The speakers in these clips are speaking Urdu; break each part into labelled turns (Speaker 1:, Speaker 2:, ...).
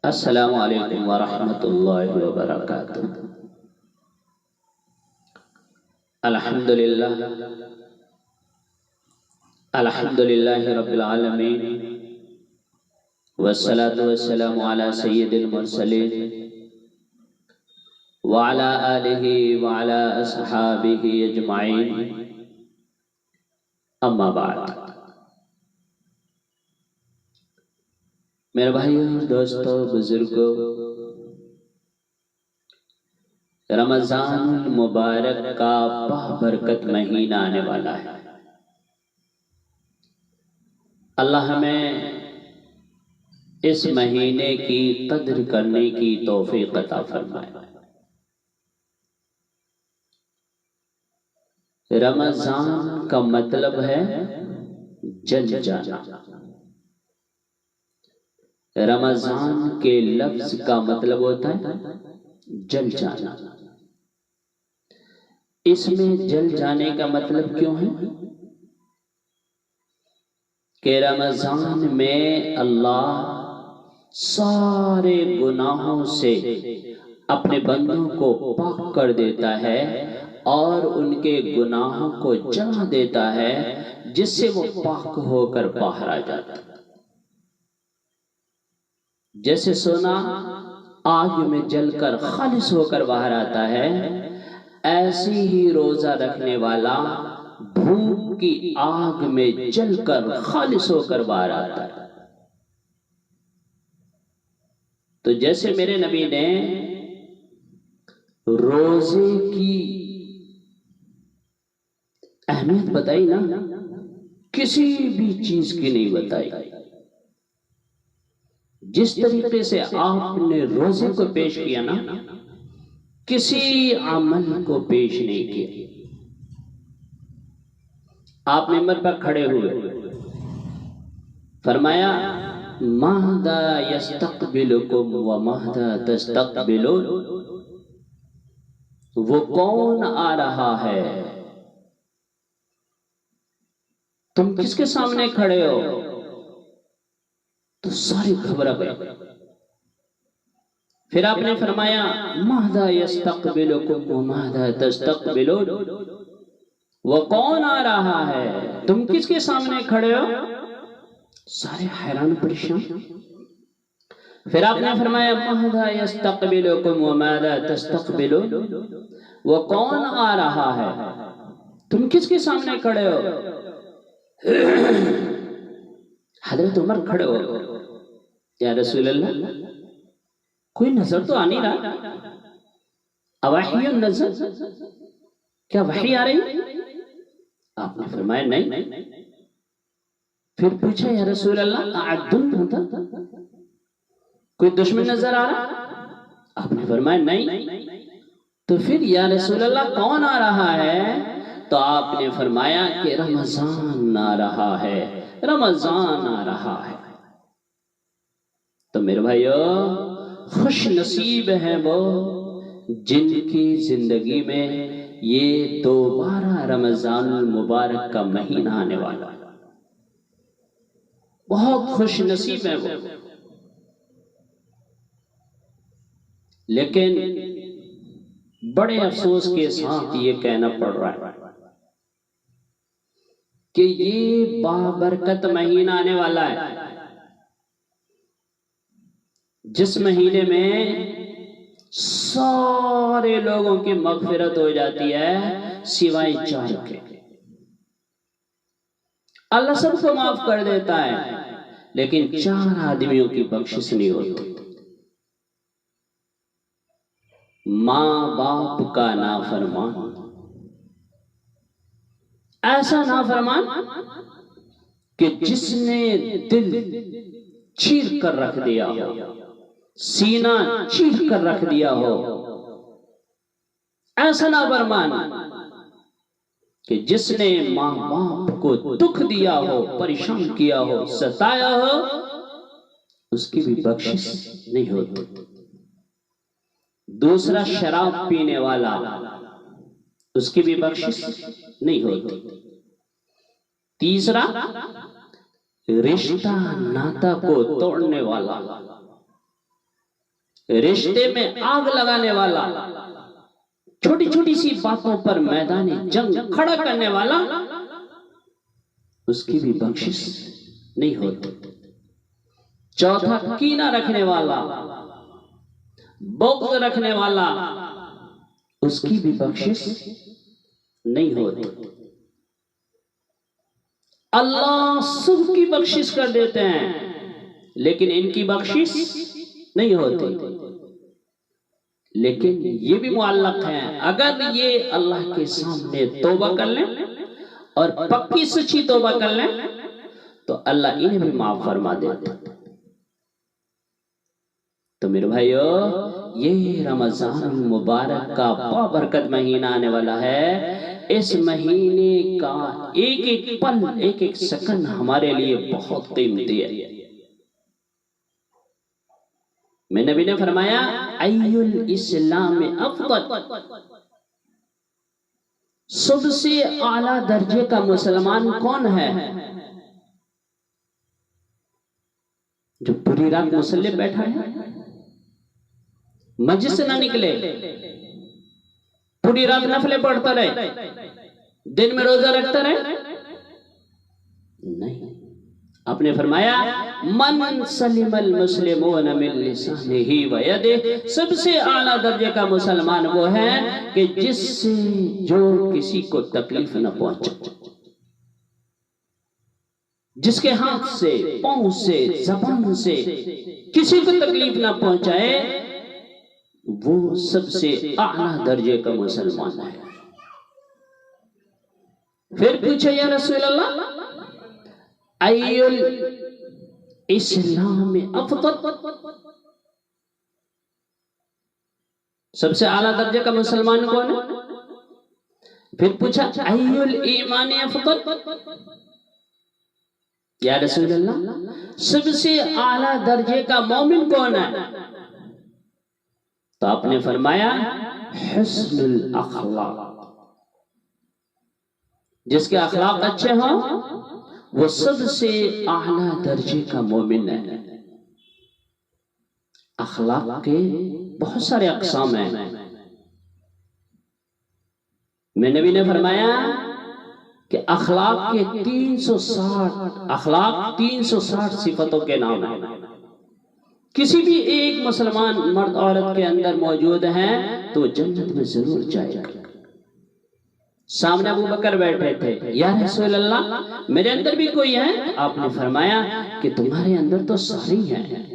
Speaker 1: السلام علیکم ورحمۃ اللہ وبرکاتہ۔ الحمدللہ الحمدللہ رب العالمین، والصلاة والسلام علی سید المرسلین وعلی آلہ وعلی اصحابہ اجمعین، اما بعد۔ میرے بھائیوں، دوستوں، بزرگوں، رمضان المبارک کا بابرکت مہینہ آنے والا ہے۔ اللہ ہمیں اس مہینے کی قدر کرنے کی توفیق عطا فرمائے۔ رمضان کا مطلب ہے جل جانا۔ رمضان کے لفظ کا مطلب ہوتا ہے جل جانا۔ اس میں جل جانے کا مطلب کیوں ہے؟ کہ رمضان میں اللہ سارے گناہوں سے اپنے بندوں کو پاک کر دیتا ہے اور ان کے گناہوں کو جلا دیتا ہے، جس سے وہ پاک ہو کر باہر آ جاتا ہے۔ جیسے سونا آگ میں جل کر خالص ہو کر باہر آتا ہے، ایسی ہی روزہ رکھنے والا بھوک کی آگ میں جل کر خالص ہو کر باہر آتا ہے۔ تو جیسے میرے نبی نے روزے کی اہمیت بتائی نا، کسی بھی چیز کی نہیں بتائی۔ جس طریقے سے آپ نے روزے کو پیش کیا نا، کسی عمل کو پیش نہیں کیا۔ آپ ممبر پر کھڑے ہوئے، فرمایا ماذا یستقبلکم وماذا تستقبلون، وہ کون آ رہا ہے، تم کس کے سامنے کھڑے ہو؟ تو سارے گھبرا گئے۔ پھر آپ نے فرمایا ماذا یستقبلکم وماذا تستقبلون، وہ کون آ رہا ہے، تم کس کے سامنے کھڑے ہو؟ سارے حیران پریشان۔ پھر آپ نے فرمایا ماذا یستقبلکم وماذا تستقبلون، وہ کون آ رہا ہے، تم کس کے سامنے کھڑے ہو؟ حضرت عمر کھڑے ہو، یا رسول اللہ کوئی نظر تو آ نہیں رہا، اوحی النظر، کیا وحی آ رہی؟ آپ نے فرمایا نہیں۔ پھر پوچھا یا رسول اللہ اعدن ہوتا، کوئی دشمن نظر آ رہا؟ آپ نے فرمایا نہیں۔ تو پھر یا رسول اللہ کون آ رہا ہے؟ تو آپ نے فرمایا کہ رمضان آ رہا ہے، رمضان آ رہا ہے۔ تو میرے بھائیو، خوش نصیب ہیں وہ جن کی زندگی میں یہ دوبارہ رمضان المبارک کا مہینہ آنے والا ہے۔ بہت خوش نصیب ہیں وہ۔ لیکن بڑے افسوس کے ساتھ یہ کہنا پڑ رہا ہے کہ یہ بابرکت مہینہ آنے والا ہے، جس مہینے میں سارے لوگوں کی مغفرت ہو جاتی ہے سوائے چار کے۔ اللہ سب کو معاف کر دیتا ہے، لیکن چار آدمیوں کی بخشش نہیں ہوتی۔ ماں باپ کا نافرمان، ایسا نافرمان کہ جس نے دل چیر کر رکھ دیا ہو، سینہ چیر کر رکھ دیا ہو، ایسا نافرمان کہ جس نے ماں باپ کو دکھ دیا ہو، پریشان کیا ہو، ستایا ہو، اس کی بھی بخشش نہیں ہوتی۔ دوسرا شراب پینے والا، اس کی بھی بخشش نہیں ہوتی۔ تیسرا رشتہ ناتا کو توڑنے والا، رشتے میں آگ لگانے والا، چھوٹی چھوٹی سی باتوں پر میدان جنگ کھڑا کرنے والا، اس کی بھی بخشش نہیں ہوتی۔ چوتھا، کینہ رکھنے والا، بغض رکھنے والا، اس کی بھی بخشش نہیں ہوتی۔ اللہ سب کی بخشش کر دیتے ہیں لیکن ان کی بخشش نہیں ہوتی۔ لیکن یہ بھی معلق ہے، اگر یہ اللہ کے سامنے توبہ کر لیں اور پکی سچی توبہ کر لیں تو اللہ انہیں بھی معاف فرما دیتا۔ تو میرے بھائیو، یہ رمضان المبارک کا بابرکت مہینہ آنے والا ہے۔ اس مہینے کا ایک ایک پل، ایک ایک سیکنڈ ہمارے لیے بہت قیمتی ہے۔ میں نبی نے فرمایا ای الاسلام افضل، سب سے اعلیٰ درجے کا مسلمان کون ہے؟ جو پوری رات مصلی بیٹھا ہے، مسجد سے نہ نکلے، پوری رات نفلیں پڑھتا رہے، دن میں روزہ رکھتا رہے؟ نہیں، آپ نے فرمایا من سلم المسلمون من لسانہ و یدہ، سب سے اعلیٰ درجے کا مسلمان وہ ہے کہ جس سے جو کسی کو تکلیف نہ پہنچے، جس کے ہاتھ سے، پاؤں سے، زبان سے کسی کو تکلیف نہ پہنچائے، وہ سب سے اعلیٰ درجے کا مسلمان ہے۔ پھر پوچھے یا رسول اللہ ای الاسلام افضل، سب سے اعلیٰ درجے کا مسلمان کون ہے؟ پھر پوچھا ای الایمان افضل، یا رسول اللہ سب سے اعلیٰ درجے کا مومن کون ہے؟ تو آپ نے فرمایا حسن الاخلاق، جس کے اخلاق اچھے ہوں وہ سب سے اعلیٰ درجے کا مومن ہے۔ اخلاق کے بہت سارے اقسام ہیں۔ میں نبی نے فرمایا کہ اخلاق کے 360 صفتوں کے نام ہیں۔ کسی بھی ایک مسلمان مرد عورت کے اندر موجود ہیں تو جنت میں ضرور جائے گا۔ سامنے ابو بکر بیٹھے تھے، یا رسول اللہ میرے اندر بھی کوئی ہے؟ آپ نے فرمایا کہ تمہارے اندر تو سارے ہیں۔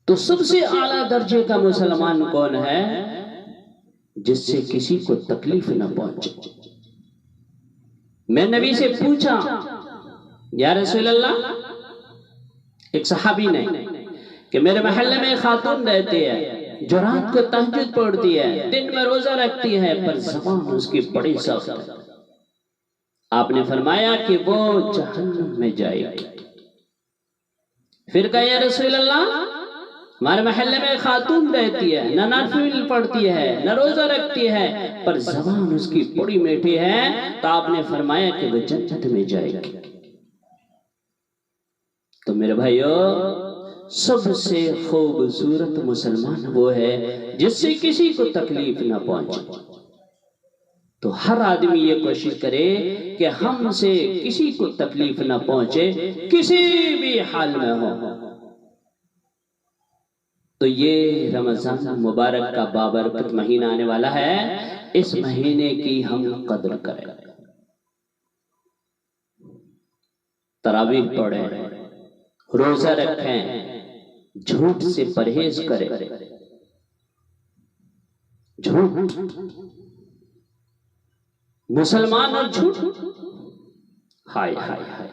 Speaker 1: تو سب سے اعلیٰ درجے کا مسلمان کون ہے؟ جس سے کسی کو تکلیف نہ پہنچے۔ میں نبی سے پوچھا یا رسول اللہ، ایک صحابی نے کہ میرے محلے میں خاتون رہتی ہے جو رات کو تہجد پڑھتی ہے، دن میں روزہ رکھتی ہے، پر زبان اس کی بڑی سخت ہے۔ آپ نے فرمایا کہ وہ جہنم میں جائے گی۔ پھر کہا یا رسول اللہ ہمارے محلے میں خاتون رہتی ہے، نہ نافل پڑھتی ہے نہ روزہ رکھتی ہے، پر زبان اس کی بڑی میٹھی ہے، تو آپ نے فرمایا کہ وہ جنت میں جائے گی۔ تو میرے بھائیو، سب سے خوبصورت مسلمان وہ ہے جس سے کسی کو تکلیف نہ پہنچے۔ تو ہر آدمی یہ کوشش کرے کہ ہم سے کسی کو تکلیف نہ پہنچے، کسی بھی حال میں ہو۔ تو یہ رمضان مبارک کا بابرکت مہینہ آنے والا ہے، اس مہینے کی ہم قدر کریں، تراویح پڑھیں، روزہ رکھیں، جھوٹ سے پرہیز کریں۔ جھوٹ، مسلمان اور جھوٹ، ہائے ہائے ہائے۔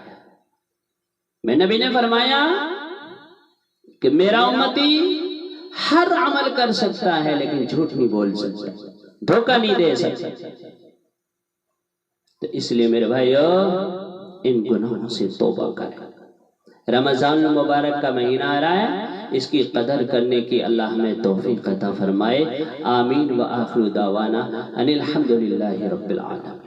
Speaker 1: میں نبی نے فرمایا کہ میرا امتی ہر عمل کر سکتا ہے لیکن جھوٹ نہیں بول سکتا، دھوکہ نہیں دے سکتا۔ تو اس لیے میرے بھائیو ان گناہوں سے توبہ کریں۔ رمضان المبارک کا مہینہ آ رہا ہے، اس کی قدر کرنے کی اللہ ہمیں توفیق عطا فرمائے۔ آمین و آخر دعوانا ان الحمدللہ رب العالمین۔